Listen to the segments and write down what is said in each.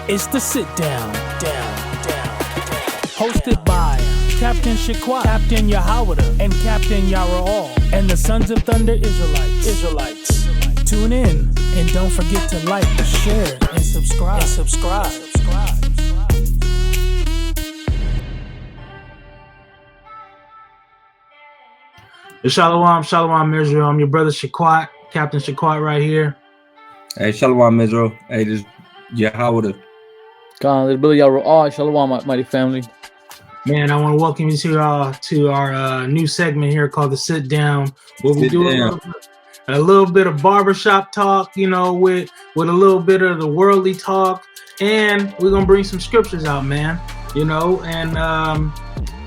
It's the Sit Down. Hosted by Captain Shaquat, Captain Yahawada, and Captain Yara, and the Sons of Thunder Israelites. Tune in and don't forget to like, share, and subscribe. Shalom, Israel. I'm your brother Shaquat, Captain Shaquat right here. Hey, Shalom, Israel. Hey, this Yahawada. This Billy Yara. Shalom, mighty family. Man, I want to welcome you to our new segment here called the Sit Down, where we do a little bit of barbershop talk, with a little bit of the worldly talk, and we're gonna bring some scriptures out, man. And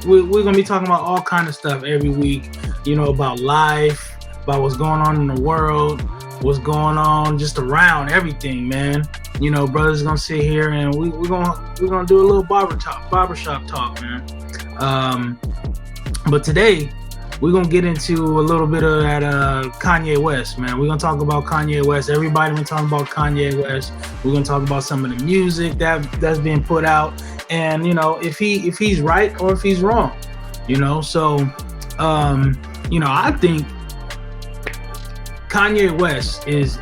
we're gonna be talking about all kind of stuff every week, about life, about what's going on in the world, what's going on just around everything, man. Brothers gonna sit here and we're gonna do a little barbershop talk, man. But today we're gonna get into a little bit of that Kanye West, man. We're gonna talk about Kanye West. Everybody been talking about Kanye West. We're gonna talk about some of the music that's being put out, and if he's right or if he's wrong. So I think Kanye West is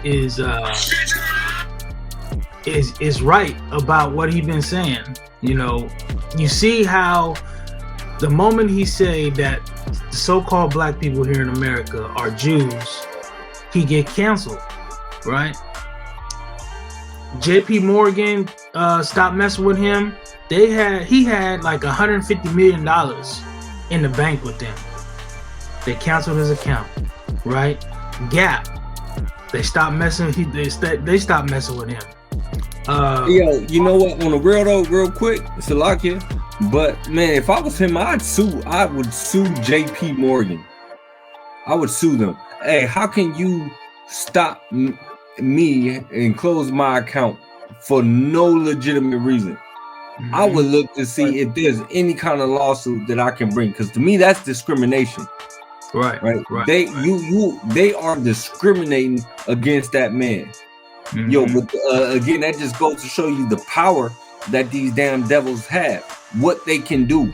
right about what he's been saying. You see how the moment he said that the so-called black people here in America are Jews, he get canceled, right? JP Morgan stopped messing with him. He had like $150 million in the bank with them. They canceled his account, right? Gap, they stopped messing. They stopped messing with him. You know what? On the real though, real quick, Salakia. But man, if I was him, I would sue JP Morgan. I would sue them. Hey, how can you stop me and close my account for no legitimate reason? Mm-hmm. I would look to see if there's any kind of lawsuit that I can bring, because to me that's discrimination. Right. They are discriminating against that man. Mm-hmm. But again, that just goes to show you the power that these damn devils have, what they can do.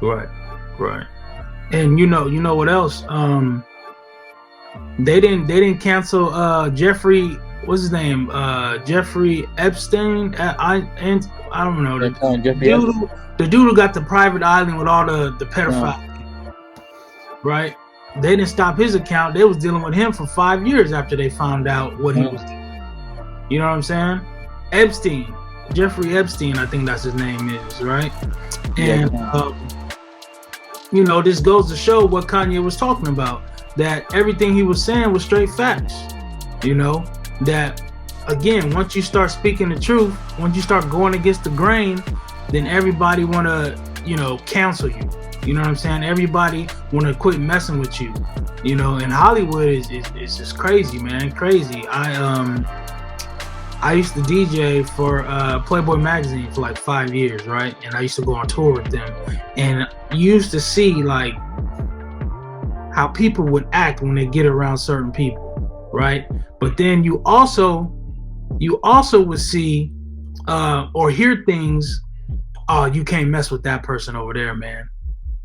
Right. And you know what else? They didn't cancel Jeffrey. What's his name? Jeffrey Epstein. I don't know. The dude who got the private island with all the pedophiles. Right? They didn't stop his account. They was dealing with him for 5 years after they found out what he was doing. You know what I'm saying? Epstein. Jeffrey Epstein, I think that's his name is, right? And this goes to show what Kanye was talking about, that everything he was saying was straight facts. That again, once you start speaking the truth, once you start going against the grain, then everybody want to cancel you. You know what I'm saying? Everybody want to quit messing with you. And Hollywood is just crazy, man. Crazy. I used to DJ for Playboy magazine for like 5 years, right? And I used to go on tour with them, and you used to see like how people would act when they get around certain people, right? But then you also would see or hear things. Oh, you can't mess with that person over there, man.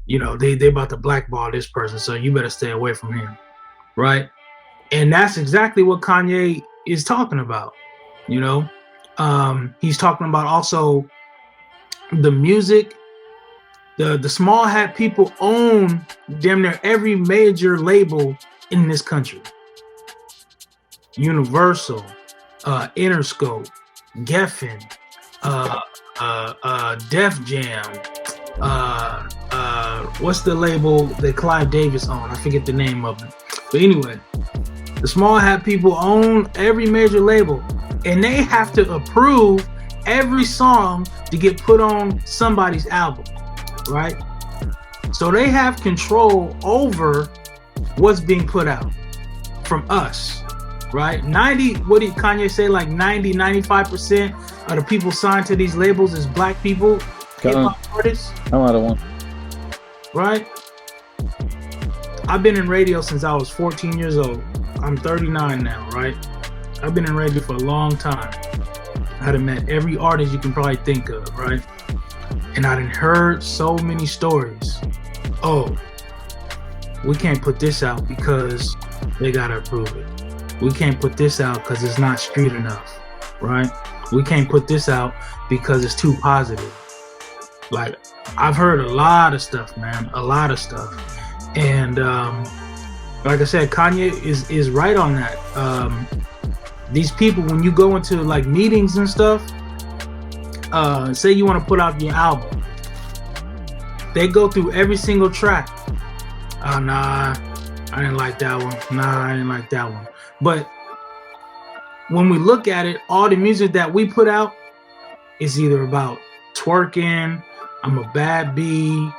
They about to blackball this person, so you better stay away from him, right? And that's exactly what Kanye is talking about. He's talking about also the music. The small hat people own damn near every major label in this country. Universal, Interscope, Geffen, Def Jam, what's the label that Clive Davis owned? I forget the name of it. But anyway, the small hat people own every major label, and they have to approve every song to get put on somebody's album, right? So they have control over what's being put out from us, right? What did Kanye say? Like 95% of the people signed to these labels is black people, hip-hop artists. I'm out of one. Right? I've been in radio since I was 14 years old. I'm 39 now, right? I've been in radio for a long time. I done met every artist you can probably think of, right? And I done heard so many stories. Oh, we can't put this out because they gotta approve it. We can't put this out because it's not street enough, right? We can't put this out because it's too positive. Like, I've heard a lot of stuff, man, a lot of stuff. And like I said, Kanye is right on that. These people, when you go into like meetings and stuff, say you want to put out your album, they go through every single track. Oh, nah, I didn't like that one. Nah, I didn't like that one. But when we look at it, all the music that we put out is either about twerking, I'm a bad B,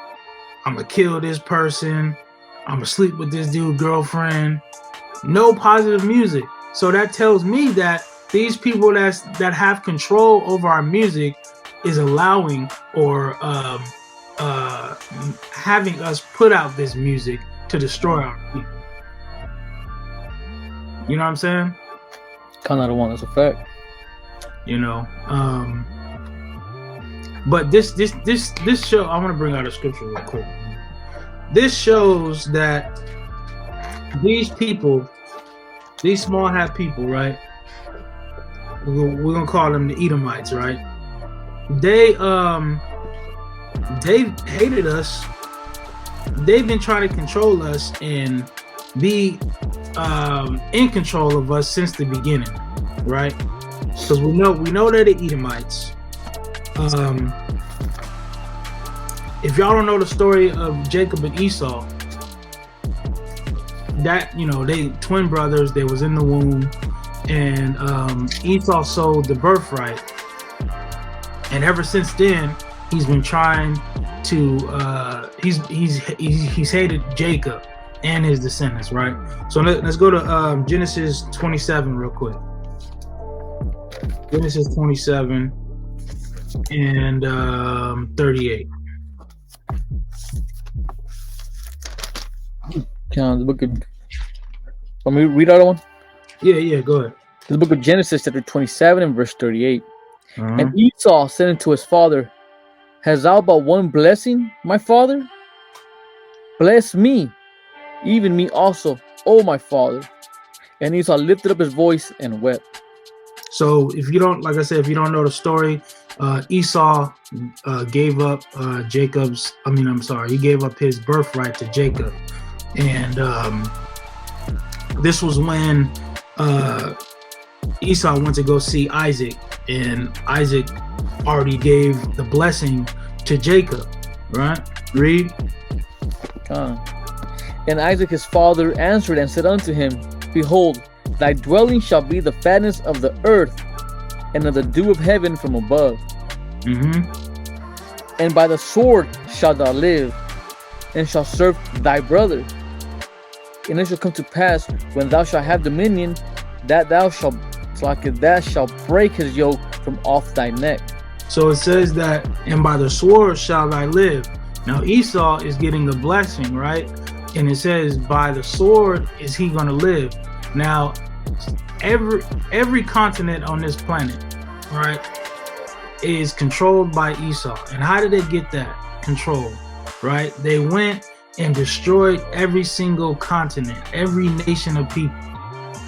I'm gonna kill this person, I'm gonna sleep with this dude girlfriend. No positive music. So that tells me that these people that have control over our music is allowing or having us put out this music to destroy our people. You know what I'm saying? Kind of the one. That's a fact. You know, but this show, I want to bring out a scripture real quick. This shows that these people, these small hat people, right? We're gonna call them the Edomites, right? They hated us. They've been trying to control us and be in control of us since the beginning, right? Because we know they're the Edomites. If y'all don't know the story of Jacob and Esau, that, you know, they twin brothers, they was in the womb, and Esau sold the birthright, and ever since then he's been trying to he's hated Jacob and his descendants, right? So let's go to Genesis 27 real quick. Genesis 27 and 38. The book of, let me read out one. Yeah, go ahead. The book of Genesis, chapter 27 and verse 38. Uh-huh. And Esau said unto his father, Hast thou but one blessing, my father? Bless me, even me also, O my father. And Esau lifted up his voice and wept. So if you don't, like I said, if you don't know the story, Esau gave up he gave up his birthright to Jacob. And this was when Esau went to go see Isaac, and Isaac already gave the blessing to Jacob, right? Read. And Isaac his father answered and said unto him, Behold, thy dwelling shall be the fatness of the earth, and of the dew of heaven from above. Mm-hmm. And by the sword shalt thou live, and shalt serve thy brother. And it shall come to pass, when thou shalt have dominion, that thou shalt break his yoke from off thy neck. So it says that, and by the sword shall thy live. Now Esau is getting the blessing, right? And it says, by the sword is he going to live. Now, every continent on this planet, right, is controlled by Esau. And how did they get that control, right? They went and destroyed every single continent, every nation of people,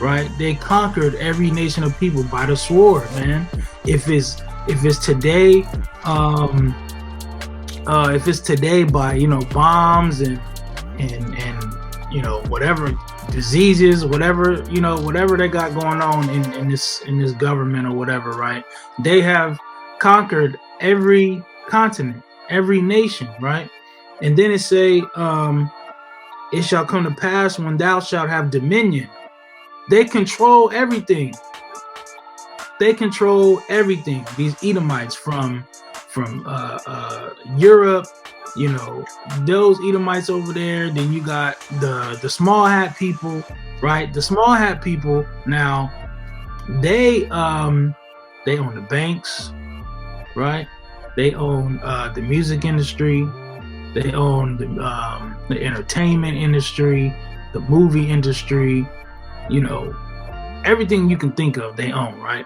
right? They conquered every nation of people by the sword, man. If it's today, if it's today by, you know, bombs and you know, whatever diseases, whatever they got going on in this government or whatever, right? They have conquered every continent, every nation, right? And then it say, it shall come to pass when thou shalt have dominion. They control everything. They control everything. These Edomites from Europe, you know, those Edomites over there. Then you got the small hat people, right? The small hat people now, they own the banks, right? They own the music industry. They own the entertainment industry, the movie industry, you know, everything you can think of, they own, right?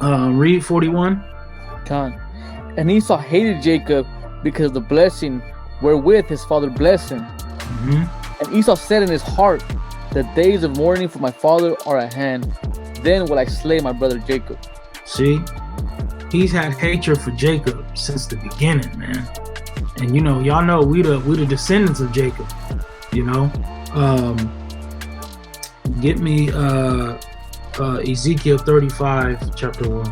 Read 41. Con. And Esau hated Jacob because of the blessing wherewith his father blessed him. Mm-hmm. And Esau said in his heart, the days of mourning for my father are at hand. Then will I slay my brother Jacob. See, he's had hatred for Jacob since the beginning, man. And you know, y'all know we the descendants of Jacob. You know, get me Ezekiel 35, chapter 1.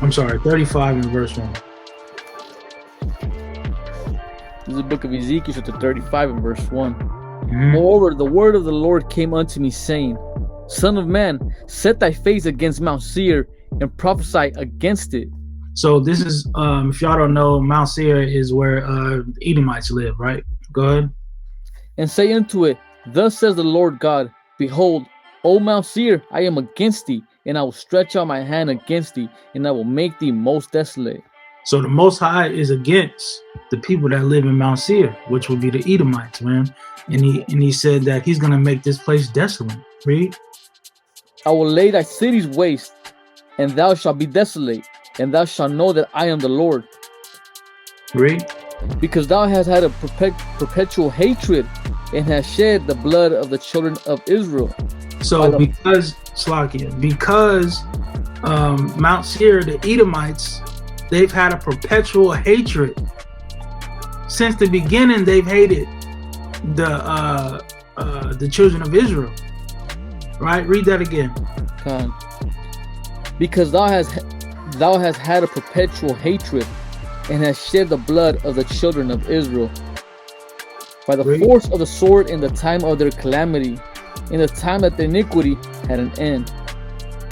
I'm sorry, 35 and verse 1. This is the book of Ezekiel, chapter 35 and verse 1. Mm-hmm. Moreover, the word of the Lord came unto me, saying, Son of man, set thy face against Mount Seir and prophesy against it. So this is, if y'all don't know, Mount Seir is where the Edomites live, right? Go ahead. And say unto it, Thus says the Lord God, Behold, O Mount Seir, I am against thee, and I will stretch out my hand against thee, and I will make thee most desolate. So the Most High is against the people that live in Mount Seir, which would be the Edomites, man. And he said that he's gonna make this place desolate. Read. I will lay thy cities waste, and thou shalt be desolate, and thou shalt know that I am the Lord. Read. Because thou hast had a perpetual hatred, and hast shed the blood of the children of Israel. So because Mount Seir, the Edomites, they've had a perpetual hatred since the beginning. They've hated the children of Israel. Right? Read that again. Because thou hast had a perpetual hatred, and hast shed the blood of the children of Israel by the force of the sword in the time of their calamity, in the time that their iniquity had an end.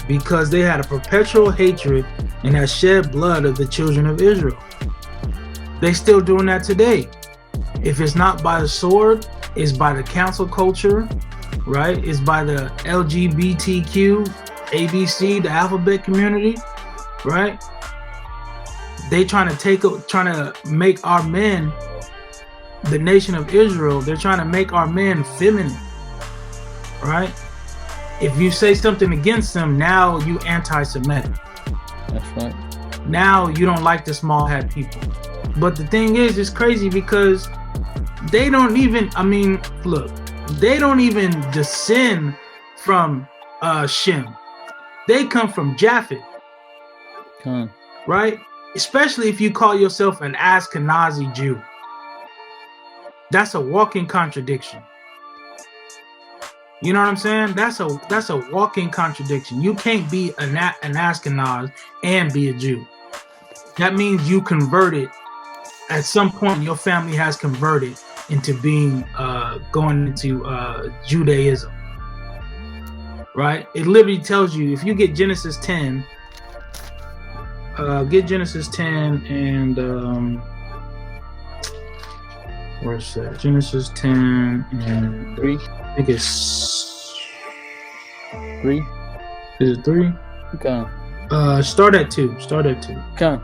Because they had a perpetual hatred and has shed blood of the children of Israel. They still doing that today. If it's not by the sword, it's by the cancel culture, right? It's by the LGBTQ, ABC, the alphabet community, right? They trying to make our men, the nation of Israel, they're trying to make our men feminine, right? If you say something against them, now you anti-Semitic. That's right. Now you don't like the small hat people. But the thing is, it's crazy because they don't even, they don't even descend from Shem. They come from Japheth. Right? Especially if you call yourself an Ashkenazi Jew. That's a walking contradiction. You know what I'm saying? That's a walking contradiction. You can't be an Ashkenaz and be a Jew. That means you converted. At some point, your family has converted into being going into Judaism. Right? It literally tells you, if you get Genesis 10, get Genesis 10 and where's that? Genesis 10 and 3. I think it's 3. Is it 3? Okay. Start at 2. Okay.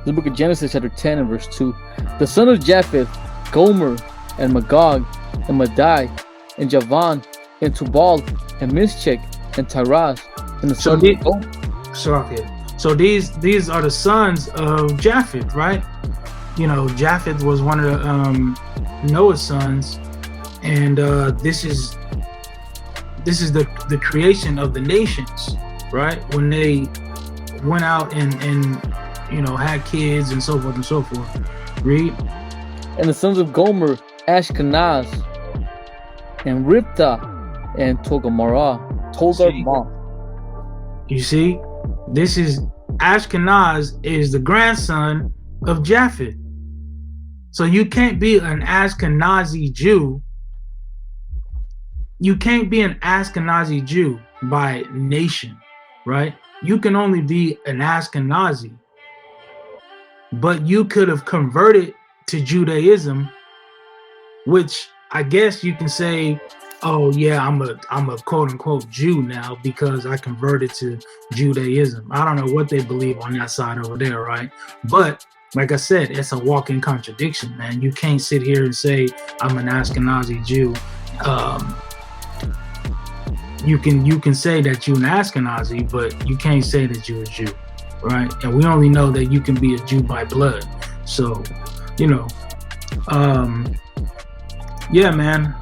The book of Genesis, chapter 10 and verse 2. The son of Japheth, Gomer, and Magog, and Madai, and Javan, and Tubal, and Mischek, and Tiras, and the son of So these are the sons of Japheth, right? You know, Japheth was one of Noah's sons, and this is the creation of the nations, right? When they went out and had kids and so forth and so forth. Read. And the sons of Gomer, Ashkenaz, and Ripta, and Togarmah. You see, this is Ashkenaz is the grandson of Japheth. So you can't be an Ashkenazi Jew. You can't be an Ashkenazi Jew by nation, right? You can only be an Ashkenazi. But you could have converted to Judaism, which I guess you can say, oh yeah, I'm a quote unquote Jew now because I converted to Judaism. I don't know what they believe on that side over there, right? But like I said, it's a walking contradiction, man. You can't sit here and say I'm an Ashkenazi Jew you can say that you're an Ashkenazi, but you can't say that you're a Jew, right? And we only know that you can be a Jew by blood. So, you know, yeah, man.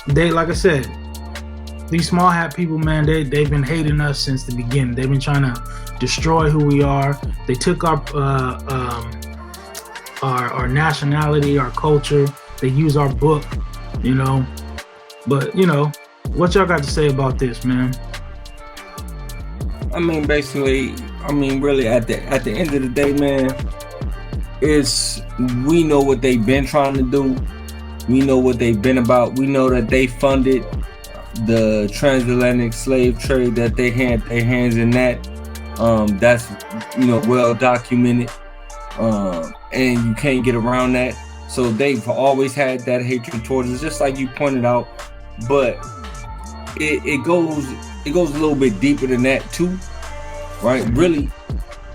They, like I said, these small hat people, man, they've been hating us since the beginning. They've been trying to destroy who we are. They took our nationality, our culture. They use our book, you know. But, you know, what y'all got to say about this, man? I mean, basically, really, at the end of the day, man, we know what they've been trying to do. We know what they've been about. We know that they funded the transatlantic slave trade, that they had their hands in that. That's, you know, well documented. And you can't get around that. So they've always had that hatred towards us, just like you pointed out. But it goes a little bit deeper than that too, right? Really.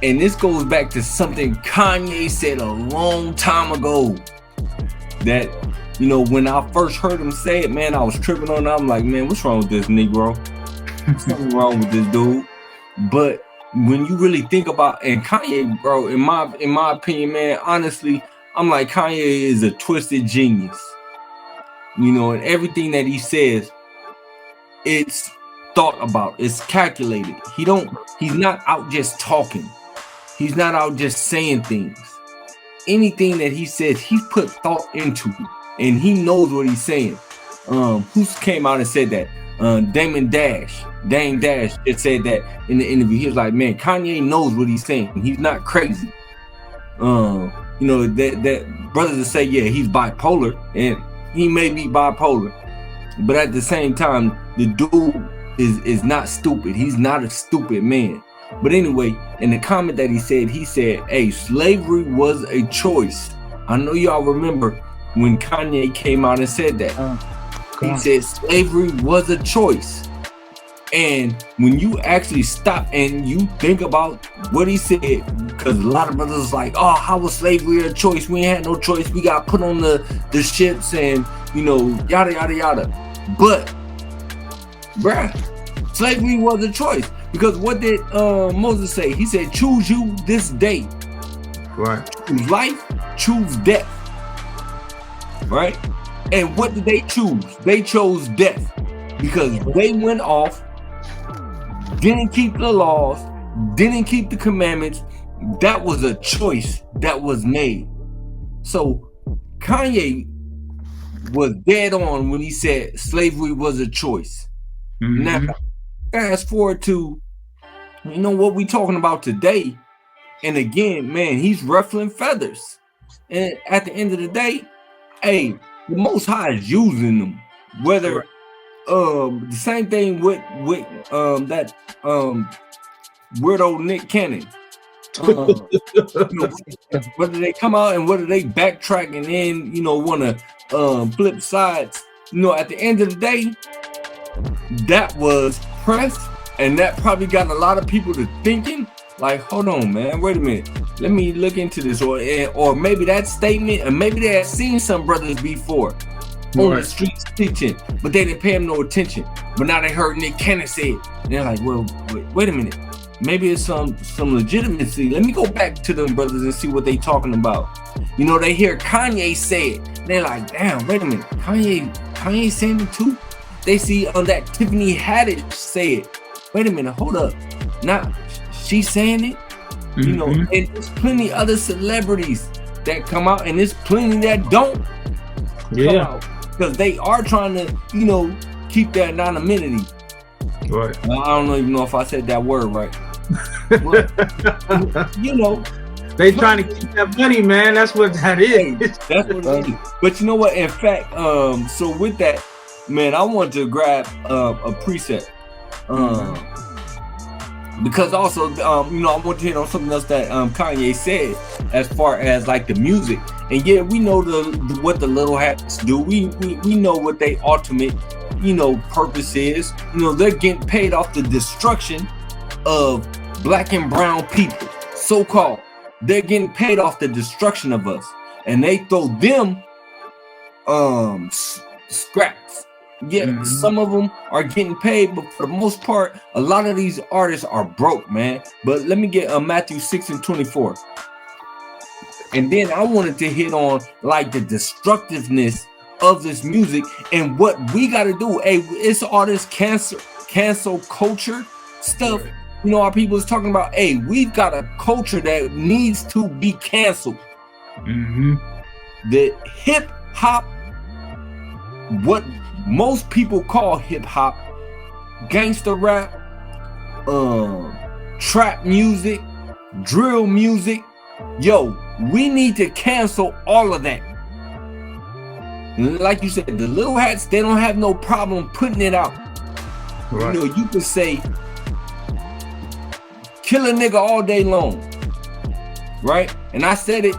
And this goes back to something Kanye said a long time ago. That, you know, when I first heard him say it, man, I was tripping on it. I'm like, man, what's wrong with this Negro? Something wrong with this dude. But when you really think about, and Kanye, bro, in my opinion, man, honestly, I'm like, Kanye is a twisted genius. You know, and everything that he says, it's thought about, it's calculated. He's not out just talking. He's not out just saying things. Anything that he says, he's put thought into it, and he knows what he's saying. Who came out and said that? Dame Dash just said that in the interview. He was like, man, Kanye knows what he's saying. He's not crazy. You know, that brothers will say, yeah, he's bipolar, and he may be bipolar, but at the same time, the dude is not stupid. He's not a stupid man. But anyway, in the comment that he said, hey, slavery was a choice. I know y'all remember when Kanye came out and said that. He said slavery was a choice. And when you actually stop and you think about what he said, because a lot of brothers like, oh, how was slavery a choice? We ain't had no choice. We got put on the ships and, you know, yada, yada, yada. But, bruh, slavery was a choice. Because what did Moses say? He said, choose you this day. Right. Choose life, choose death. Right? And what did they choose? They chose death. Because they went off, didn't keep the laws, didn't keep the commandments. That was a choice that was made. So Kanye was dead on when he said slavery was a choice. Mm-hmm. Now, fast forward to, you know, what we talking about today. And again, man, he's ruffling feathers. And at the end of the day, hey, the Most High is using them. Whether the same thing with that weirdo Nick Cannon. You know, whether they come out and whether they backtrack and then, you know, want to flip sides. You know, at the end of the day, that was press, and that probably got a lot of people to thinking, like, hold on, man, wait a minute, let me look into this, or maybe that statement, and maybe they had seen some brothers before on the streets teaching, but they didn't pay him no attention. But now they heard Nick Cannon say it, and they're like, well, wait a minute, maybe it's some legitimacy. Let me go back to them brothers and see what they talking about. You know, they hear Kanye say it, they're like, damn, wait a minute, Kanye saying it too. They see on that Tiffany Haddish say it. Wait a minute, hold up. Now she's saying it. Mm-hmm. You know, and there's plenty other celebrities that come out, and there's plenty that don't come out because they are trying to, you know, keep their anonymity. Right. I don't even know if I said that word right. But, you know, they trying to keep that money, man. That's what that is. That's what it is. But you know what? In fact, so with that, man, I want to grab a preset. Because also, you know, I want to hit on something else that Kanye said as far as like the music. And yeah, we know what the little hats do. We know what they ultimate, you know, purpose is. You know, they're getting paid off the destruction of black and brown people, so-called. They're getting paid off the destruction of us, and they throw them scraps Yeah, some of them are getting paid, but for the most part, a lot of these artists are broke, man. But let me get Matthew 6:24. And then I wanted to hit on like the destructiveness of this music and what we got to do. Hey, it's all this cancel culture stuff. You know, our people is talking about, hey, we've got a culture that needs to be canceled. The hip hop, what most people call hip hop, gangster rap, trap music, drill music, yo, we need to cancel all of that. Like you said, the little hats, they don't have no problem putting it out. Right. You know, you can say, kill a nigga all day long, right? And I said it,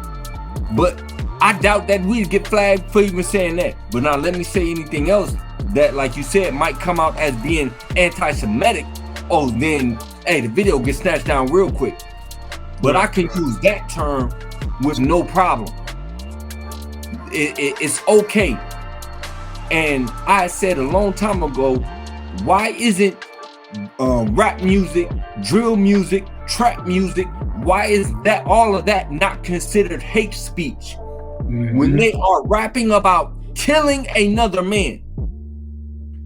but I doubt that we'd get flagged for even saying that. But now let me say anything else that, like you said, might come out as being anti-Semitic. Oh, then, hey, the video gets snatched down real quick. But I can use that term with no problem. It's okay. And I said a long time ago, why isn't rap music, drill music, trap music, why is that all of that not considered hate speech? When they are rapping about killing another man,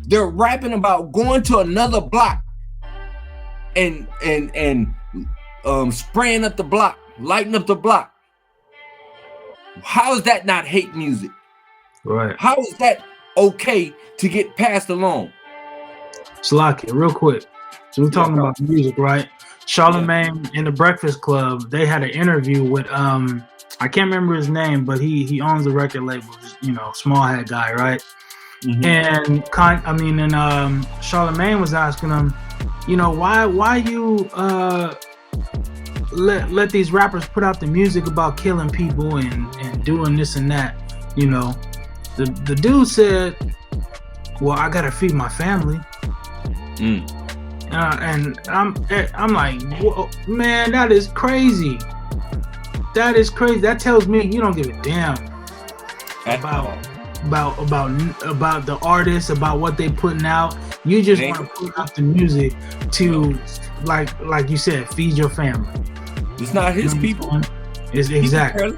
they're rapping about going to another block and spraying up the block, lighting up the block. How is that not hate music? Right. How is that okay to get passed along? Slack it real quick. So we're talking about music, right? Charlemagne in the Breakfast Club, they had an interview with I can't remember his name, but he owns the record label, you know, small hat guy, right? And Charlemagne was asking him, you know, why you let these rappers put out the music about killing people and doing this and that, you know. The dude said, well, I gotta feed my family. And I'm like, whoa, man, that is crazy. That is crazy. That tells me you don't give a damn about the artists, about what they putting out. You just want to put out the music to, like you said, feed your family. It's not his people. It's exactly.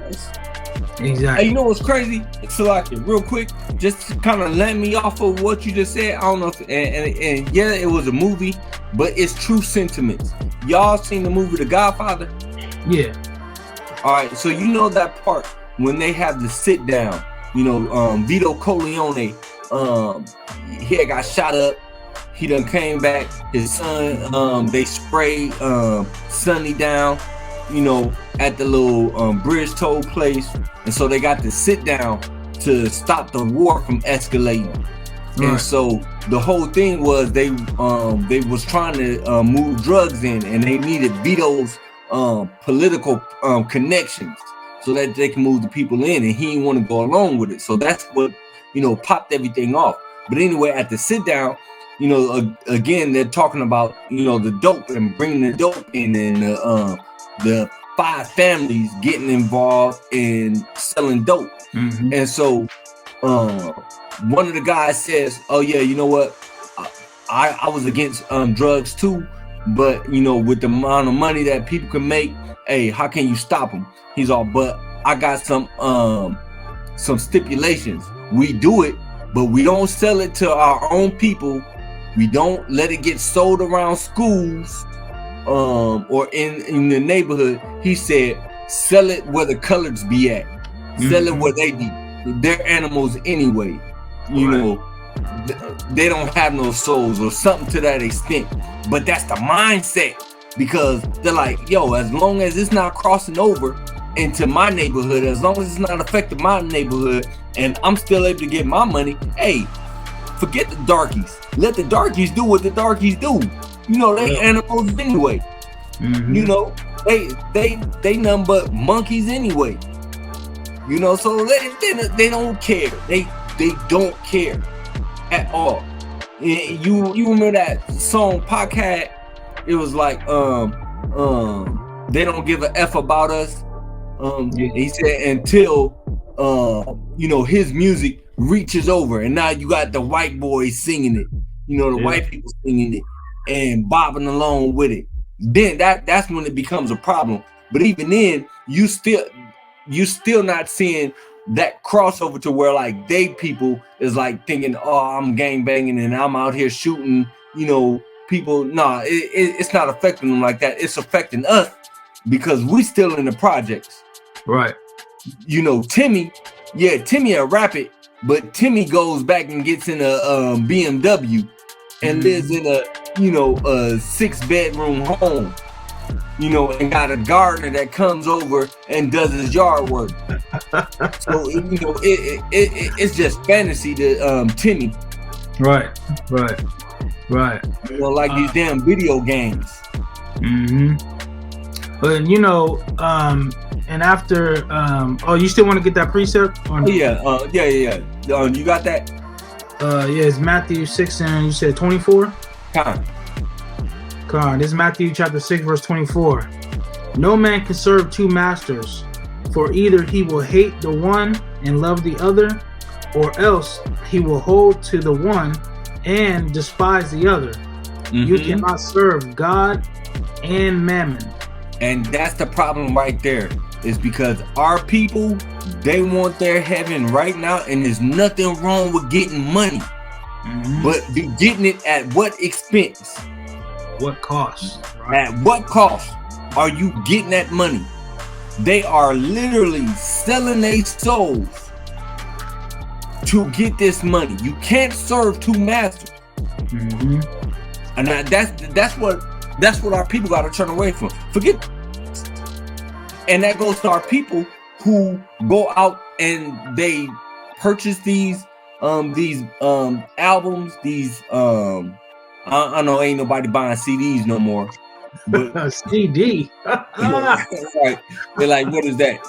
Hey, you know what's crazy? Salaki, real quick, just to kind of let me off of what you just said. I don't know if, and yeah, it was a movie, but it's true sentiments. Y'all seen the movie The Godfather? Yeah. All right, so you know that part when they have the sit down, you know, Vito Corleone, he had got shot up. He done came back. His son, they sprayed Sonny down, you know, at the little bridge toll place. And so they got to sit down to stop the war from escalating. Right. And so the whole thing was they was trying to move drugs in, and they needed Vito's political connections so that they can move the people in, and he didn't want to go along with it. So that's what, you know, popped everything off. But anyway, at the sit down, you know, again, they're talking about, you know, the dope and bringing the dope in, and the 5 families getting involved in selling dope. And so one of the guys says, oh yeah, you know what, I was against drugs too, but you know, with the amount of money that people can make, hey, how can you stop them? He's all, but I got some stipulations. We do it, but we don't sell it to our own people. We don't let it get sold around schools or in the neighborhood. He said, sell it where the coloreds be at. Sell it where they be. They're animals anyway. You know, they don't have no souls or something to that extent. But that's the mindset, because they're like, yo, as long as it's not crossing over into my neighborhood, as long as it's not affecting my neighborhood, and I'm still able to get my money, hey, forget the darkies. Let the darkies do what the darkies do. You know, they animals anyway. You know, they nothing but monkeys anyway. You know, so they don't care. They don't care at all. You remember that song Podcast? It was like they don't give a F about us. He said until you know, his music reaches over, and now you got the white boys singing it. You know, the white people singing it and bobbing along with it. Then that's when it becomes a problem. But even then, you still not seeing that crossover to where like they people is like thinking, oh, I'm gang banging and I'm out here shooting, you know, people. Nah, it's not affecting them like that. It's affecting us because we still in the projects. Right. You know, Timmy will rap it, but Timmy goes back and gets in a BMW and lives in a, you know, a 6-bedroom home, you know, and got a gardener that comes over and does his yard work. So, you know, it's just fantasy to Timmy. Right. You know, like these damn video games. But, you know, and after, you still want to get that precept? Or no? Yeah. You got that? It's Matthew 6 and you said 24? Come on. This is Matthew chapter 6, verse 24. No man can serve two masters, for either he will hate the one and love the other, or else he will hold to the one and despise the other. You cannot serve God and mammon. And that's the problem right there, is because our people, they want their heaven right now, and there's nothing wrong with getting money. But be getting it at what expense? What cost? Right? At what cost are you getting that money? They are literally selling their souls to get this money. You can't serve two masters. And that's what our people got to turn away from. Forget. And that goes to our people who go out and they purchase these albums, these I know ain't nobody buying CDs no more. But CD. Right. They're like, what is that?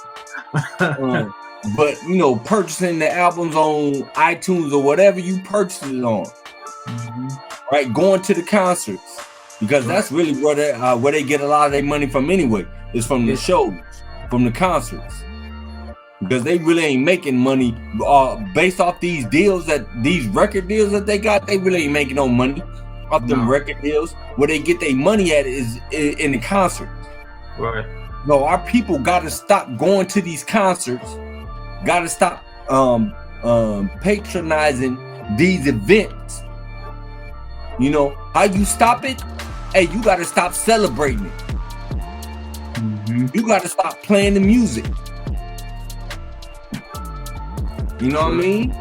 But you know, purchasing the albums on iTunes or whatever you purchase it on. Right, going to the concerts, because that's really where they get a lot of their money from anyway. Is from the shows, from the concerts. Because they really ain't making money based off these record deals that they got. They really ain't making no money off them record deals. Where they get their money at is in the concerts. Right. No, our people got to stop going to these concerts. Got to stop patronizing these events. You know how you stop it? Hey, you got to stop celebrating it. You got to stop playing the music. You know what I mean?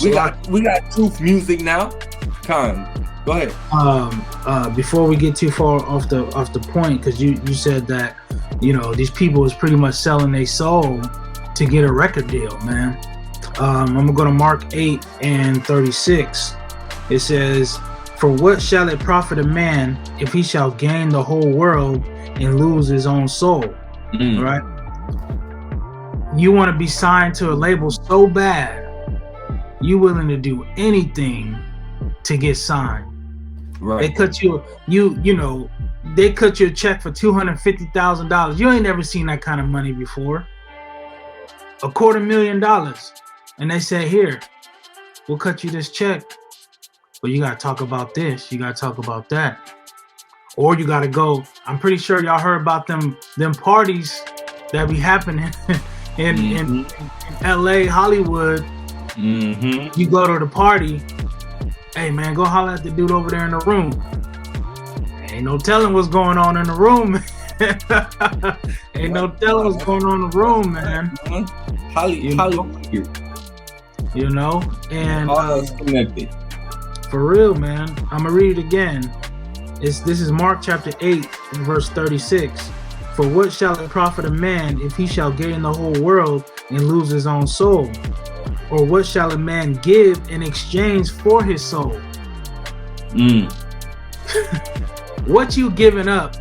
We got truth music now. Come on, go ahead. Before we get too far off the point, because you said that, you know, these people is pretty much selling their soul to get a record deal, man. I'm gonna go to Mark 8 and 36. It says, "For what shall it profit a man if he shall gain the whole world and lose his own soul?" Right? You want to be signed to a label so bad, you willing to do anything to get signed. Right. They cut you know, they cut you a check for $250,000. You ain't never seen that kind of money before. $250,000, and they say, "Here, we'll cut you this check, but you gotta talk about this, you gotta talk about that, or you gotta go." I'm pretty sure y'all heard about them parties that be happening in LA, Hollywood. You go to the party, hey man, go holler at the dude over there in the room. Ain't no telling what's going on in the room. Ain't no telling what's going on in the room, man. Hollywood. You know, and connected. For real, man. I'm gonna read it again. This is Mark chapter 8, verse 36. "For what shall it profit a man if he shall gain the whole world and lose his own soul? Or what shall a man give in exchange for his soul?" What you giving up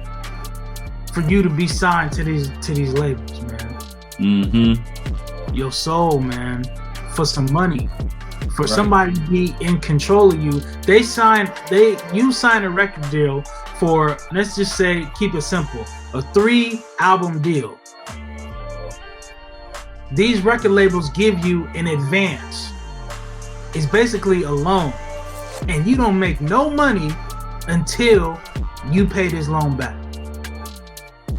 for you to be signed to these labels, man? Your soul, man, for some money. For somebody to be in control of you. You sign a record deal for, let's just say, keep it simple, a 3-album deal. These record labels give you in advance is basically a loan, and you don't make no money until you pay this loan back.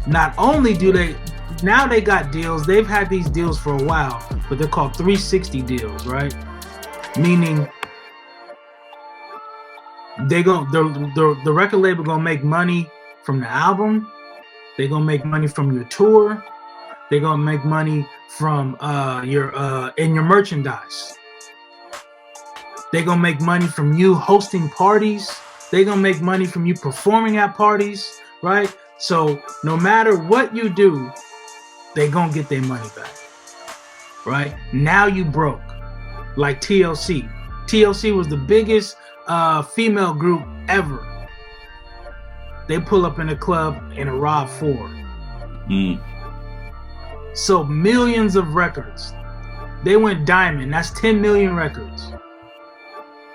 Not only do they, now they got deals, they've had these deals for a while, but they're called 360 deals, right? Meaning the record label gonna make money from the album, they're gonna make money from your tour, they're gonna make money from your merchandise. They're gonna make money from you hosting parties. They're gonna make money from you performing at parties, right? So no matter what you do, they're gonna get their money back, right? Now you broke, like TLC. TLC was the biggest female group ever. They pull up in a club in a RAV4. So millions of records. They went diamond. That's 10 million records,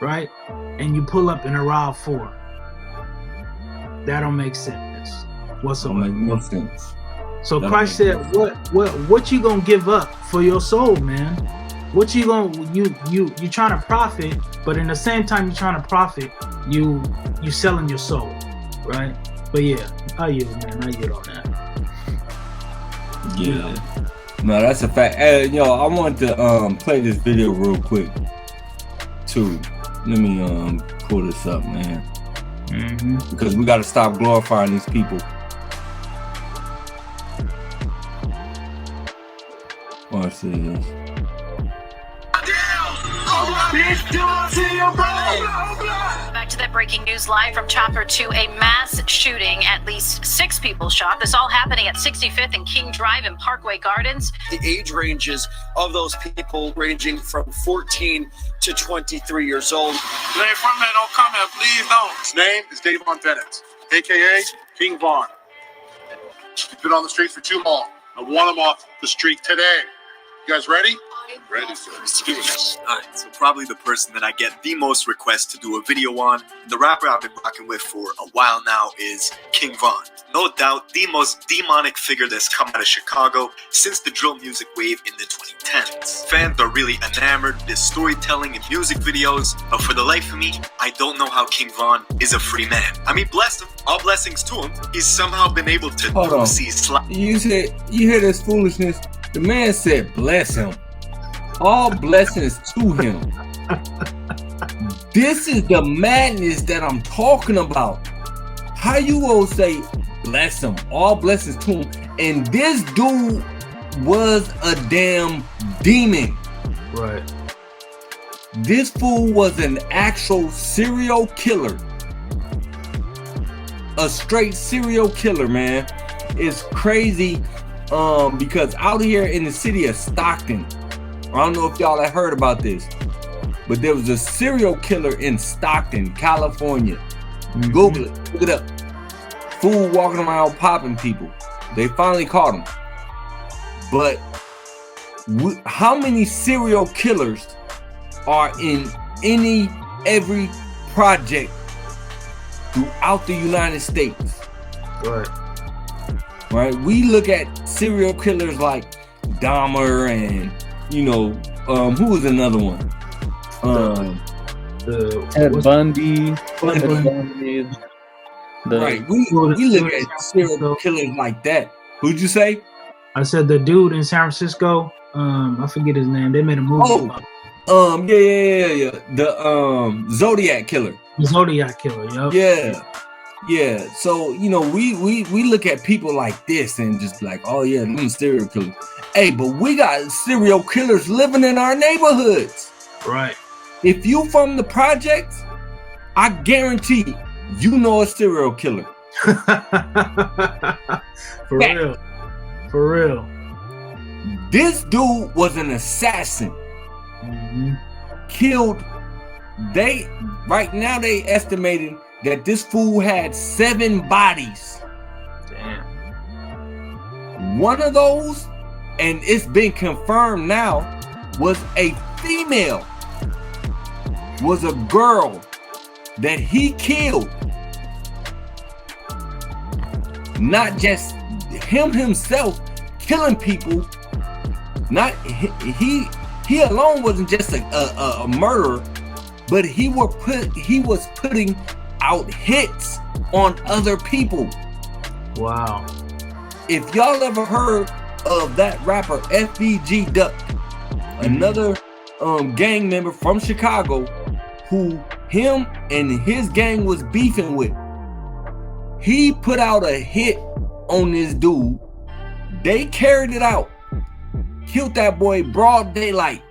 right? And you pull up in a RAV4. That don't make sense whatsoever. Don't make no sense. So Christ said, "What you gonna give up for your soul, man? What you gonna you trying to profit, but in the same time you trying to profit, you selling your soul, right?" But yeah, I yield, man. I yield on that. Yeah. No, that's a fact. Hey, yo, I want to play this video real quick too. Let me pull this up, man. Because we got to stop glorifying these people. Watch this. Back to that breaking news live from Chopper to a mass shooting. At least 6 people shot. This all happening at 65th and King Drive in Parkway Gardens. The age ranges of those people ranging from 14 to 23 years old. Hey, front man, don't come here, please don't. His name is Davon Bennett, a.k.a. King Von. He's been on the street for too long. I want him off the street today. You guys ready? Ready, sir. Alright, so probably the person that I get the most requests to do a video on, the rapper I've been rocking with for a while now is King Von. No doubt the most demonic figure that's come out of Chicago since the drill music wave in the 2010s. Fans are really enamored with his storytelling and music videos, but for the life of me, I don't know how King Von is a free man. I mean, bless him, all blessings to him. He's somehow been able to You hear this foolishness? The man said, "Bless him." All blessings to him. This is the madness that I'm talking about. How you gonna say, "Bless him"? All blessings to him. And this dude was a damn demon. Right. This fool was an actual serial killer. A straight serial killer, man. It's crazy. Because out here in the city of Stockton, I don't know if y'all have heard about this, but there was a serial killer in Stockton, California. Google it, look it up. Fool walking around popping people. They finally caught him. But how many serial killers are in every project throughout the United States? Right? We look at serial killers like Dahmer and, who was another one? Ted Bundy. Right. We look at serial killers like that. Who'd you say? I said the dude in San Francisco. I forget his name. They made a movie about it. Yeah. The Zodiac killer. The Zodiac killer, Yeah. So, we look at people like this and just like, oh yeah, them serial killers. Hey, but we got serial killers living in our neighborhoods. Right. If you from the projects, I guarantee you know a serial killer. For real. This dude was an assassin. Killed. Right now they estimated that this fool had 7 bodies. Damn. One of those, and it's been confirmed now, was a female. Was a girl that he killed. Not just him himself killing people. Not he alone wasn't just a murderer. but he was putting out hits on other people. Wow. If y'all ever heard of that rapper FBG Duck, another gang member from Chicago, who him and his gang was beefing with, he put out a hit on this dude. They carried it out, killed that boy broad daylight,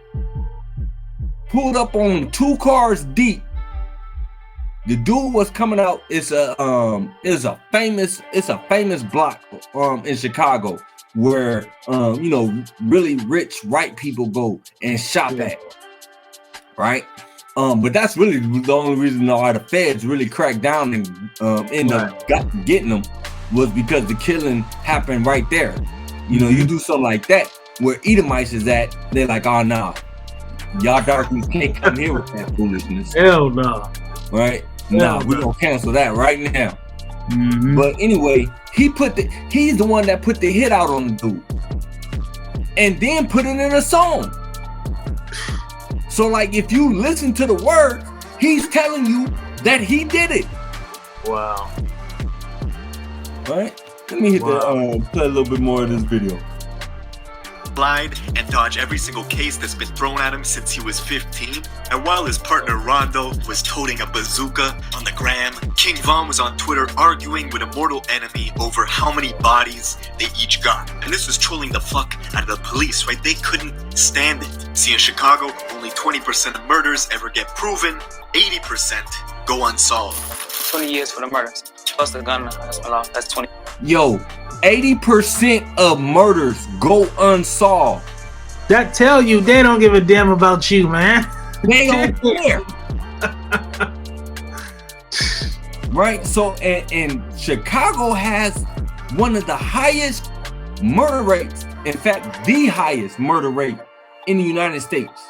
pulled up on him 2 cars deep. The dude was coming out. It's a famous block in Chicago where really rich white people go and shop at, right? But that's really the only reason why the feds really cracked down and ended up getting them, was because the killing happened right there. You do something like that where Edomites is at, they're like, oh no, y'all darkies can't come here with that foolishness. Hell no. Right? No, we're gonna cancel that right now. But anyway, he's the one that put the hit out on the dude and then put it in a song. So like, if you listen to the words, he's telling you that he did it. Wow. Right? Let me hit play a little bit more of this video. Slide and dodge every single case that's been thrown at him since he was 15. And while his partner Rondo was toting a bazooka on the gram, King Von was on Twitter arguing with a mortal enemy over how many bodies they each got. And this was trolling the fuck out of the police, right? They couldn't stand it. See, in Chicago, only 20% of murders ever get proven, 80% go unsolved. 20 years for the murders. Plus the gun, that's 20. Yo, 80% of murders go unsolved. That tell you they don't give a damn about you, man. They don't care. Right? So, and Chicago has one of the highest murder rates. In fact, the highest murder rate in the United States.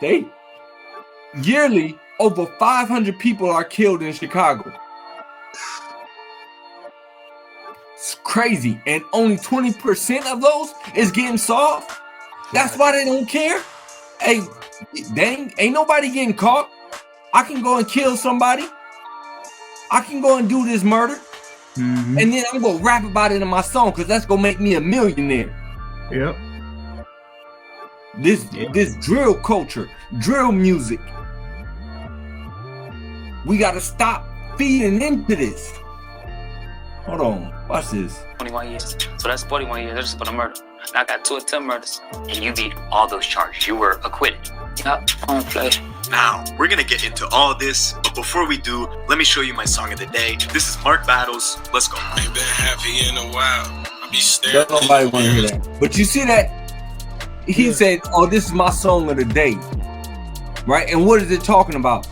They yearly, over 500 people are killed in Chicago. It's crazy, and only 20% of those is getting solved. That's why they don't care. Hey, dang, ain't nobody getting caught. I can go and kill somebody. I can go and do this murder, and then I'm gonna rap about it in my song because that's gonna make me a millionaire. Yep. This drill culture, drill music. We gotta stop feeding into this. Hold on, watch this. 21 years. So that's 41 years. That's just for the murder. Now I got 2 attempt murders. And you beat all those charges. You were acquitted. Yep, on play. Now, we're gonna get into all this, but before we do, let me show you my song of the day. This is Mark Battles. Let's go. Ain't been happy in a while. I be staring. Don't nobody want to hear that. But you see that? He said, oh, this is my song of the day. Right? And what is it talking about?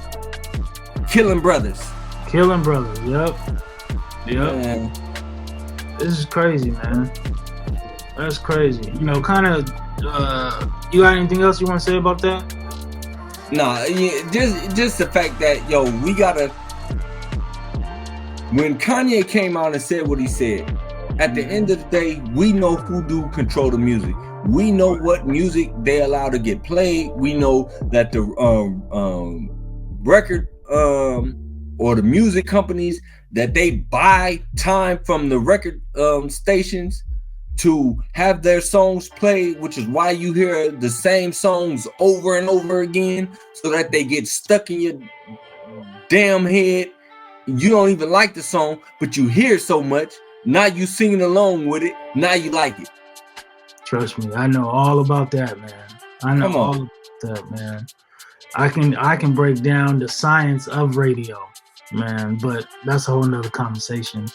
Killing brothers. Killing brothers, yep. Man. This is crazy, man. That's crazy. You got anything else you want to say about that? Nah, yeah, just the fact that, we gotta. When Kanye came out and said what he said, at the end of the day, we know who do control the music. We know what music they allow to get played. We know that the record or the music companies, that they buy time from the record stations to have their songs played, which is why you hear the same songs over and over again, so that they get stuck in your damn head. You don't even like the song, but you hear it so much. Now you singing along with it. Now you like it. Trust me, I know all about that, man. I know all about that, man. I can break down the science of radio, man, but that's a whole nother conversation.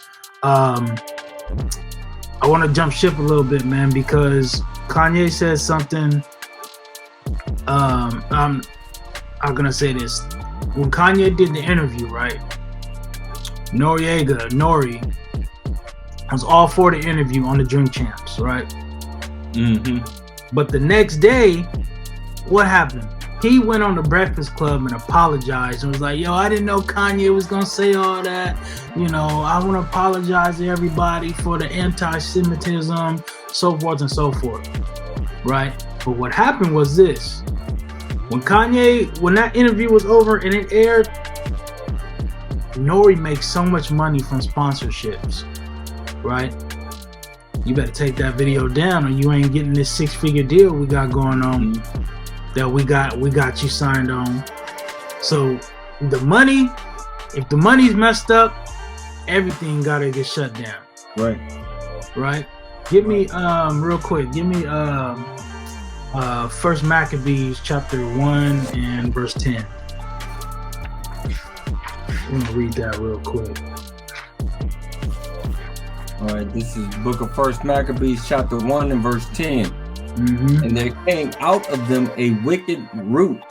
I want to jump ship a little bit, man, because Kanye said something. I'm gonna say this. When Kanye did the interview, right? Nori was all for the interview on the Drink Champs, right? But the next day, what happened? He went on the Breakfast Club and apologized and was like, yo, I didn't know Kanye was going to say all that. I want to apologize to everybody for the anti-Semitism, so forth and so forth. Right? But what happened was this. when that interview was over and it aired, Nori makes so much money from sponsorships, right? You better take that video down or you ain't getting this 6-figure deal we got going on that we got you signed on. So the money, if the money's messed up, everything gotta get shut down. Right? Give me real quick, give me First Maccabees chapter 1 and verse 10. I'm gonna read that real quick. All right, this is the book of First Maccabees chapter 1 and verse 10. And there came out of them a wicked root,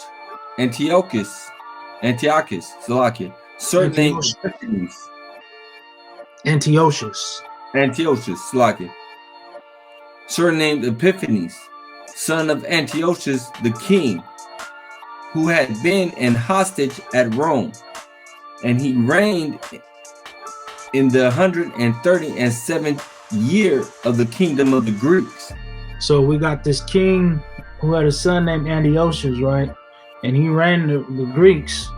Antiochus, surnamed Epiphanes. Antiochus, surnamed Epiphanes, son of Antiochus the king, who had been an hostage at Rome, and he reigned in the 137th year of the kingdom of the Greeks. So we got this king who had a son named Antiochus, right? And he ran the Greeks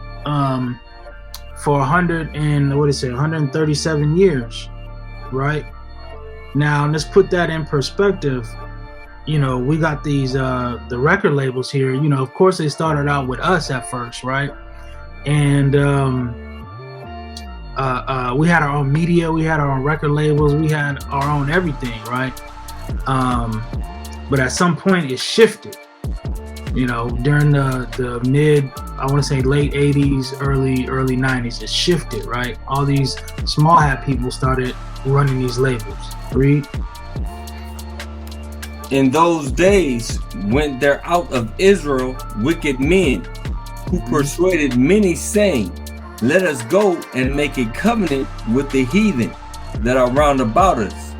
for 137 years, right? Now let's put that in perspective. You know, we got these the record labels here. You know, of course they started out with us at first, right? And we had our own media, we had our own record labels, we had our own everything, right? But at some point it shifted. You know, during the mid, I want to say late 80s, early 90s, it shifted, right? All these small hat people started running these labels. Read. In those days went there out of Israel wicked men, who persuaded many, saying, let us go and make a covenant with the heathen that are round about us.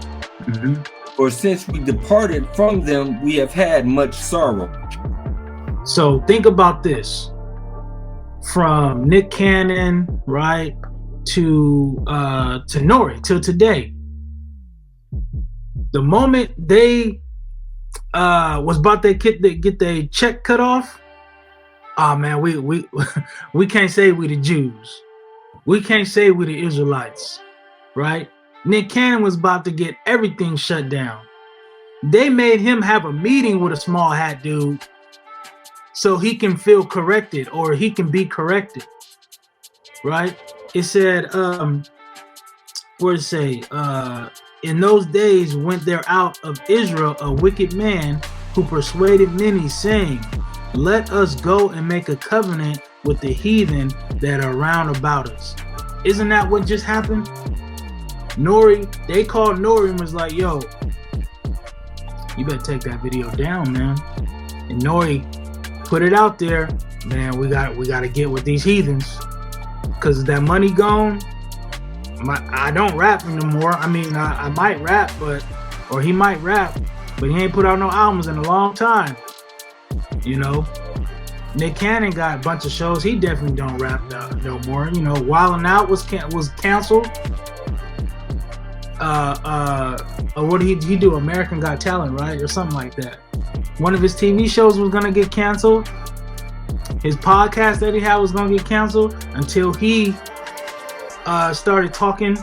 For since we departed from them, we have had much sorrow. So think about this. From Nick Cannon, right, to Nori, till today. The moment they was about to get their check cut off, oh man, we can't say we the Jews. We can't say we the Israelites, right? Nick Cannon was about to get everything shut down. They made him have a meeting with a small hat dude so he can feel corrected or he can be corrected, right? It said, where it say, in those days went there out of Israel a wicked man who persuaded many, saying, let us go and make a covenant with the heathen that are round about us. Isn't that what just happened? Nori, they called Nori and was like, yo, you better take that video down, man. And Nori put it out there, man, we gotta get with these heathens. Cause that money gone. I don't rap anymore. I mean, I might rap, or he might rap, but he ain't put out no albums in a long time. You know, Nick Cannon got a bunch of shows. He definitely don't rap no more. You know, Wildin' Out was canceled. What did he do? American Got Talent, right, or something like that. One of his TV shows was gonna get canceled. His podcast that he had was gonna get canceled until he started talking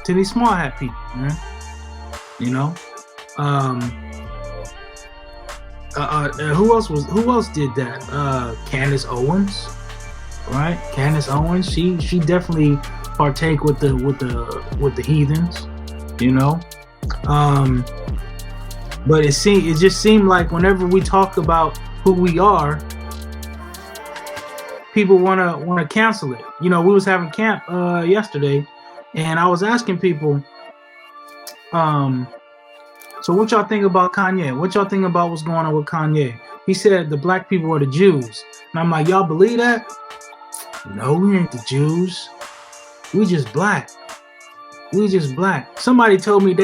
to these small hat people, man. You know, who else did that? Candace Owens, right? Candace Owens, she definitely partake with the heathens, you know. But it just seemed like whenever we talk about who we are, people wanna cancel it. You know, we was having camp yesterday, and I was asking people, so what y'all think about Kanye? What y'all think about what's going on with Kanye? He said the black people are the Jews, and I'm like, y'all believe that? No, we ain't the Jews. We just black. We just black. Somebody told me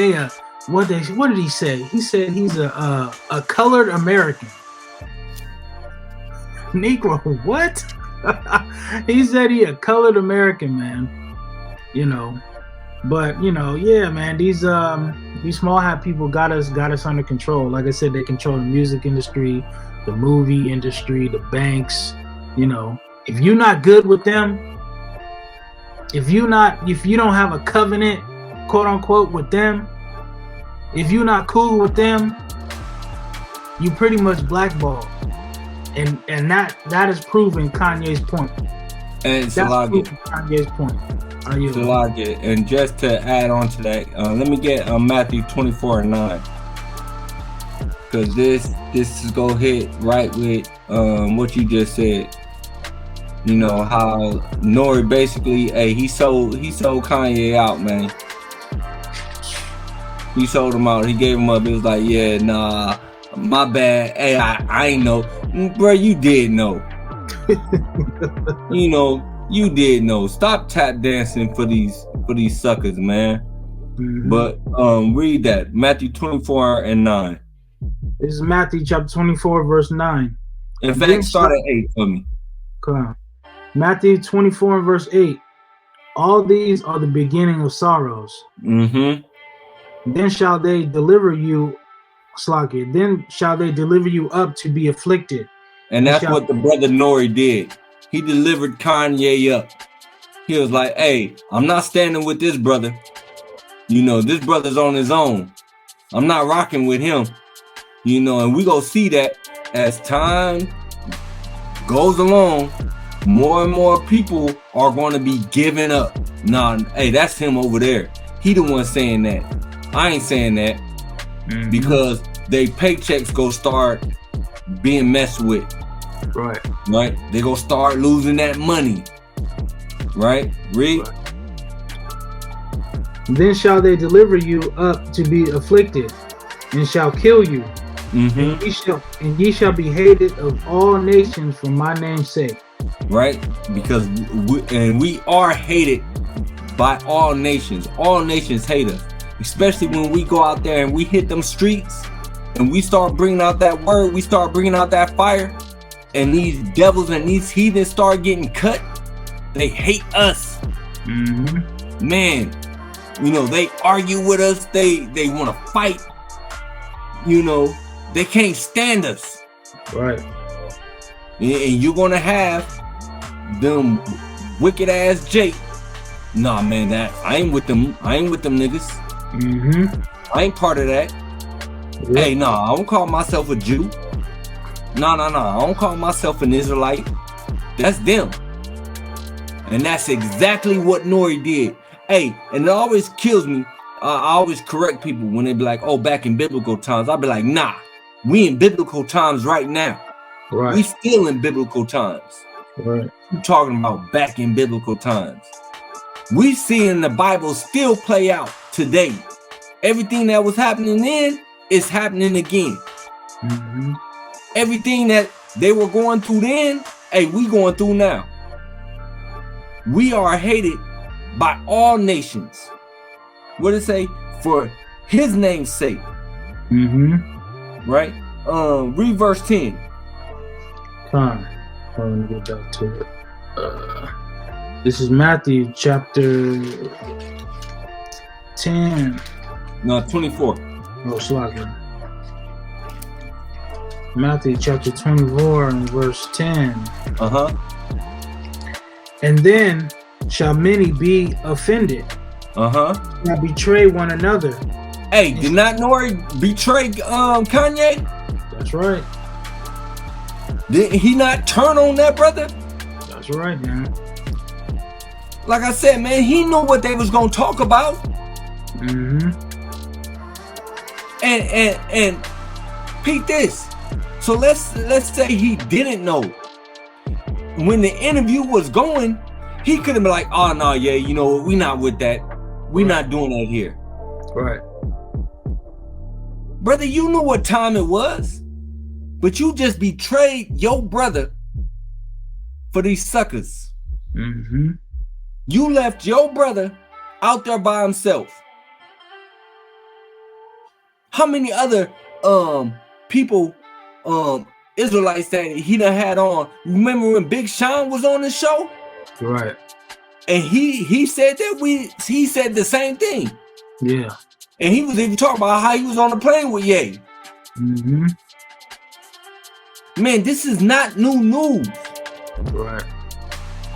what did he say? He said he's a colored American. Negro, what? He said he a colored American, man. You know, But yeah, man, these small hat people got us under control. Like I said, they control the music industry, the movie industry, the banks. If you're not good with them, if you don't have a covenant, quote unquote, with them, if you're not cool with them, you pretty much blackballed. And that is proving Kanye's point. And that's proving Kanye's point. And just to add on to that, let me get Matthew 24:9, because this is gonna hit right with what you just said. How Nori basically, he sold Kanye out, man. He sold him out. He gave him up. It was like, yeah, nah, my bad. Hey, I ain't know, bro. You did know. You did know. Stop tap dancing for these suckers, man. Mm-hmm. But read that Matthew 24:9. This is Matthew chapter 24, verse 9. In fact, start at 8 for me. Come on. Matthew 24 and verse 8. All these are the beginning of sorrows. Mm-hmm. Then shall they deliver you, Then shall they deliver you up to be afflicted. And that's what the brother Nori did. He delivered Kanye up. He was like, hey, I'm not standing with this brother. This brother's on his own. I'm not rocking with him. And we gonna see that as time goes along, more and more people are going to be giving up. Nah, hey, that's him over there. He the one saying that. I ain't saying that. Mm-hmm. Because they paychecks go start being messed with. Right. They gonna start losing that money. Right? Read. Right. Then shall they deliver you up to be afflicted, and shall kill you. Mm-hmm. And ye shall be hated of all nations for my name's sake. Right? Because we are hated by all nations. All nations hate us. Especially when we go out there and we hit them streets and we start bringing out that word, we start bringing out that fire, and these devils and these heathens start getting cut. They hate us. Mm-hmm. Man, they argue with us. They want to fight. They can't stand us. Right. And you're going to have them wicked ass Jake. Nah, man, I ain't with them. I ain't with them niggas. Mm-hmm. I ain't part of that. Yep. Hey, nah, I don't call myself a Jew. Nah, I don't call myself an Israelite. That's them. And that's exactly what Nori did. Hey, and it always kills me. I always correct people when they be like, oh, back in biblical times. I'll be like, nah, we in biblical times right now. Right. We still in biblical times. Right. I'm talking about back in biblical times. We seeing the Bible still play out today. Everything that was happening then is happening again. Mm-hmm. Everything that they were going through then, hey, we going through now. We are hated by all nations. What did it say? For his name's sake. Mm-hmm. Right? Read verse 10. Come on. Let me get back to it. This is Matthew chapter 10. No, 24. Oh, slacking. Matthew chapter 24 and verse 10. Uh-huh. And then shall many be offended. Uh-huh. Shall betray one another. Hey, did not Nori betray Kanye? That's right. Did he not turn on that brother? That's right, man. Like I said, man, he knew what they was gonna talk about. Mm-hmm. And peep this. So let's say he didn't know. When the interview was going, he could have been like, oh no, yeah, we not with that. We not doing that here. Right. Brother, you knew what time it was, but you just betrayed your brother for these suckers. Mm-hmm. You left your brother out there by himself. How many other people, Israelites that he done had on? Remember when Big Sean was on the show? Right. And he said that he said the same thing. Yeah. And he was even talking about how he was on the plane with Ye. Mm-hmm. Man, this is not new news. Right.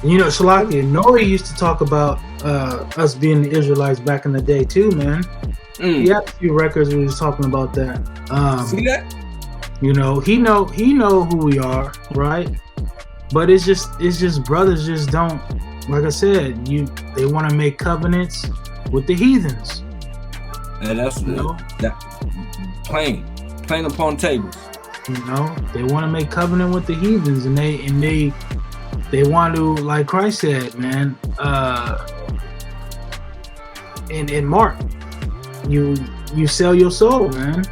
You know, Shalaki, Nori used to talk about us being the Israelites back in the day too, man. He had a few records where he was talking about that. See that? You know, he know who we are, right? But it's just brothers just don't, like I said, they want to make covenants with the heathens. And that's that plain upon tables. You know, they want to make covenant with the heathens, and they want to, like Christ said, man. In Mark, you sell your soul, man.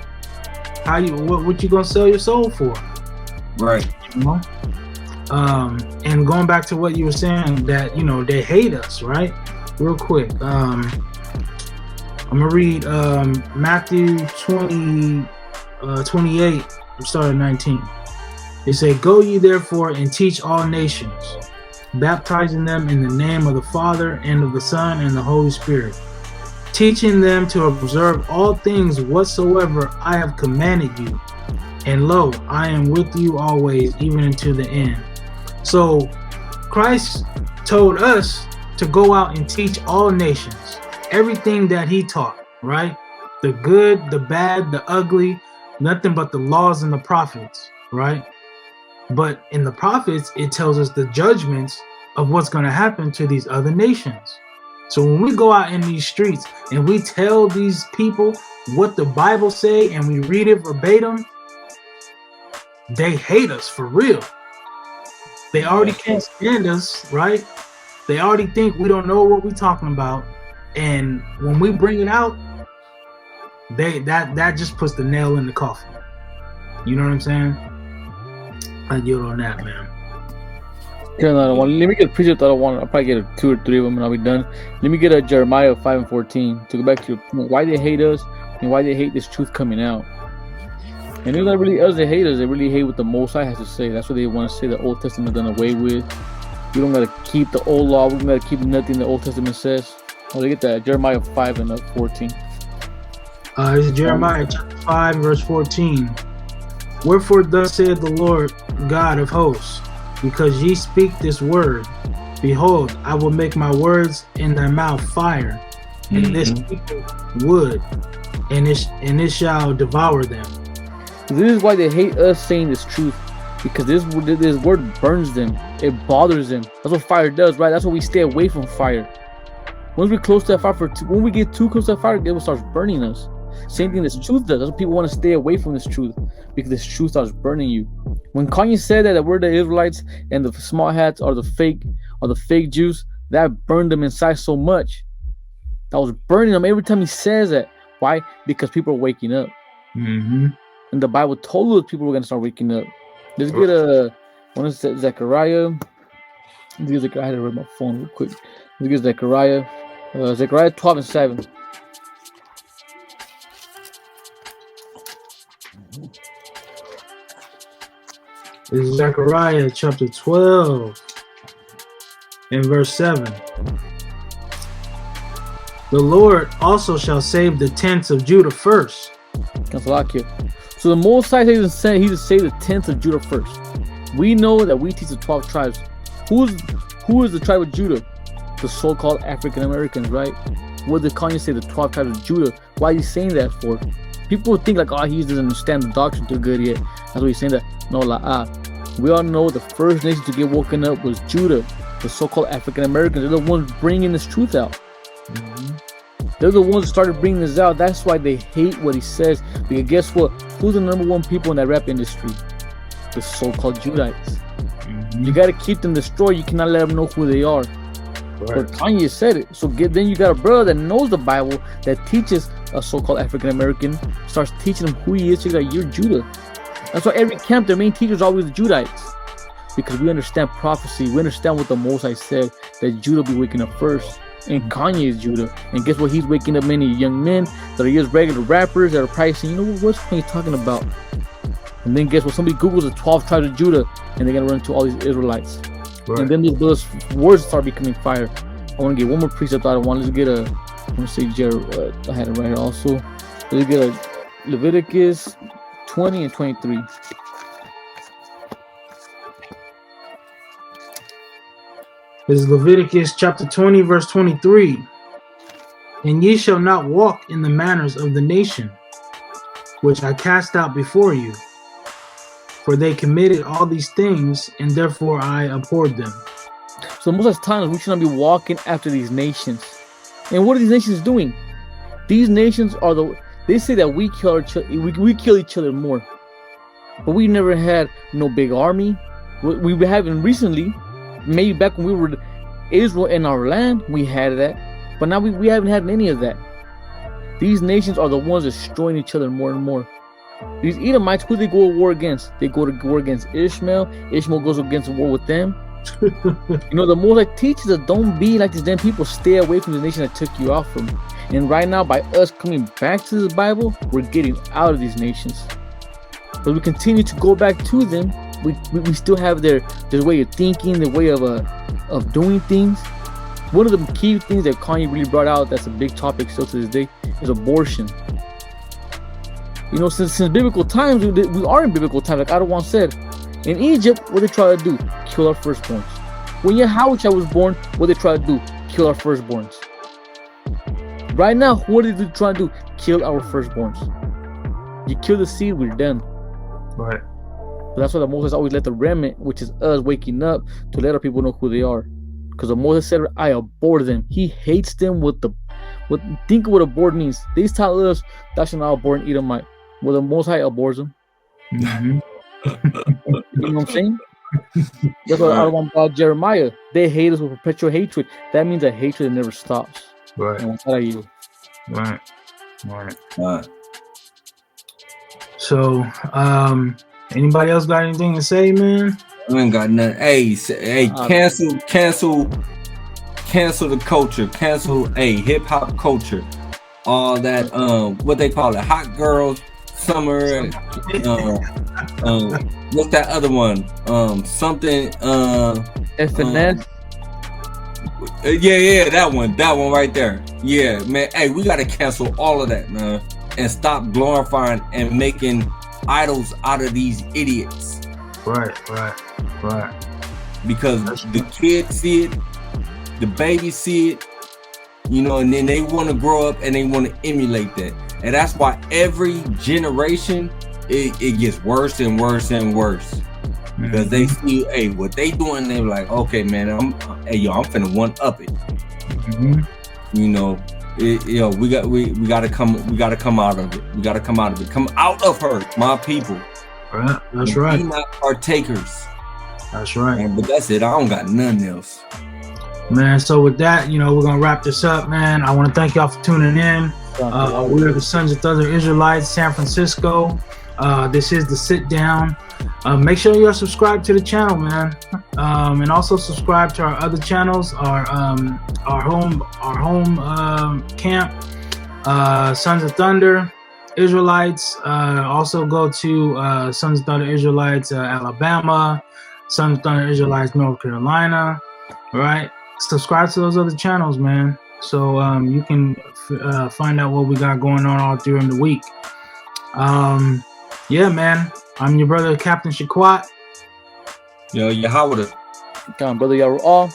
What you gonna sell your soul for? Right. You know. And going back to what you were saying, that they hate us, right? Real quick, I'm gonna read Matthew 28. I'm starting 19. They say, "Go ye therefore and teach all nations, baptizing them in the name of the Father and of the Son and the Holy Spirit, teaching them to observe all things whatsoever I have commanded you. And lo, I am with you always, even unto the end." So Christ told us to go out and teach all nations, everything that he taught, right? The good, the bad, the ugly, nothing but the laws and the prophets, right? But in the prophets, it tells us the judgments of what's going to happen to these other nations. So when we go out in these streets and we tell these people what the Bible say and we read it verbatim, they hate us for real. They already can't stand us, right? They already think we don't know what we're talking about. And when we bring it out, that just puts the nail in the coffin. You know what I'm saying? I yield on that, man. Okay, let me get a precept that I want. I'll probably get 2 or 3 of them and I'll be done. Let me get a Jeremiah 5:14 to go back to your point, why they hate us and why they hate this truth coming out. And it's not really us that hate us, they really hate what the Most High has to say. That's what they want to say the Old Testament done away with. We don't gotta keep the old law, we don't gotta keep nothing the Old Testament says. Oh, they get that Jeremiah 5:14. It's Jeremiah chapter 5, verse 14. "Wherefore thus saith the Lord God of hosts, because ye speak this word, behold, I will make my words in thy mouth fire, and this people wood, and it shall devour them." This is why they hate us saying this truth, because this word burns them, it bothers them. That's what fire does, right? That's why we stay away from fire. Once we're close to that fire, when we get too close to that fire, it will start burning us. Same thing this truth does. That's why people want to stay away from this truth, because this truth starts burning you. When Kanye said that we're the Israelites and the small hats are the fake Jews, that burned them inside so much. That was burning them every time he says that. Why? Because people are waking up. Mm-hmm. And the Bible told us people were going to start waking up. Let's get one is Zechariah. I had to read my phone real quick. Let's get Zechariah. Zechariah 12:7. This is Zechariah chapter 12 and verse 7. "The Lord also shall save the tents of Judah first." So the Most High he just saved the tents of Judah first. We know that we teach the 12 tribes. Who is the tribe of Judah? The so-called African Americans, right? What did Kanye say? The 12 tribes of Judah. Why is he saying that for? People would think like, he doesn't understand the doctrine too good yet. That's why he's saying that. No, we all know the first nation to get woken up was Judah. The so-called African Americans. They're the ones bringing this truth out. They're the ones that started bringing this out. That's why they hate what he says. Because guess what? Who's the number one people in that rap industry? The so-called Judites. You got to keep them destroyed. You cannot let them know who they are. Right. But Kanye said it. So then you got a brother that knows the Bible, that teaches a so-called African American, starts teaching him who he is. He's like, you're Judah. That's why every camp, their main teacher is always the Judites. Because we understand prophecy. We understand what the Most High said, that Judah will be waking up first. And Kanye is Judah. And guess what? He's waking up many young men that are just regular rappers that are probably saying, you know, what's Kanye talking about? And then guess what? Somebody Googles the 12 tribes of Judah, and they're going to run into all these Israelites. Right. And then those words start becoming fire. want to get one more precept out of one. Let's get a. Let me see, I had it right here also. Let's get a Leviticus 20 and 23. This is Leviticus chapter 20, verse 23. And ye shall not walk in the manners of the nation, which I cast out before you. For they committed all these things, and therefore I abhorred them. So most of the times we should not be walking after these nations. And what are these nations doing? These nations are they say that we kill each other more. But we never had no big army. We haven't recently. Maybe back when we were Israel in our land, we had that. But now we haven't had any of that. These nations are the ones destroying each other more and more. These Edomites, who they go to war against? They go to war against Ishmael. Ishmael goes against war with them. The Most High teaches us, don't be like these damn people. Stay away from the nation that took you out from. And right now, by us coming back to this Bible, we're getting out of these nations. But we continue to go back to them. We still have their way of thinking, their way of doing things. One of the key things that Kanye really brought out, that's a big topic still to this day, is abortion. Since biblical times, we are in biblical times, like Adawan said. In Egypt, what they try to do? Kill our firstborns. When Yahweh was born, what they try to do? Kill our firstborns. Right now, what are they trying to do? Kill our firstborns. You kill the seed, we're done. Right. But that's why the Moses always let the remnant, which is us waking up, to let our people know who they are. Because the Moses said, I abhor them. He hates them think of what abhor means. They tell us, thou shalt not abhor an Edomite. Well, the Most High abhors them. Mm-hmm. You know what I'm saying? That's what I want about Jeremiah. They hate us with perpetual hatred. That means a hatred that never stops. Right. And what are you? Right. So, anybody else got anything to say, man? I ain't got nothing. Hey, cancel the culture. Cancel hip hop culture. All that what they call it, hot girls, summer. What's that other one? Something. FNS. Yeah, that one right there. Yeah, man. Hey, we gotta cancel all of that, man, and stop glorifying and making idols out of these idiots. Right. Because the kids see it, the babies see it, and then they want to grow up and they want to emulate that. And that's why every generation it gets worse and worse and worse. Because they see, what they doing, they're like, okay, man, I'm finna one up it. Mm-hmm. We gotta come out of it. We gotta come out of it. Come out of her, my people. Right, that's right. Be not partakers. That's right. Man, but that's it. I don't got nothing else. Man, so with that, we're gonna wrap this up, man. I want to thank y'all for tuning in. We are the Sons of Thunder Israelites, San Francisco. This is the Sit Down. Make sure you're subscribed to the channel, man, and also subscribe to our other channels, our home camp, Sons of Thunder Israelites. Also go to Sons of Thunder Israelites Alabama, Sons of Thunder Israelites North Carolina. Right? Subscribe to those other channels, man, so you can find out what we got going on all during the week. Yeah, man. I'm your brother, Captain Shaquat. Yo, Yahweh. Come, brother Yahweh.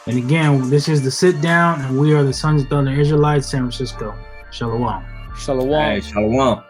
And again, this is the Sit Down, and we are the Sons of Thunder Israelites, San Francisco. Shalom. Shalom. Hey, shalom.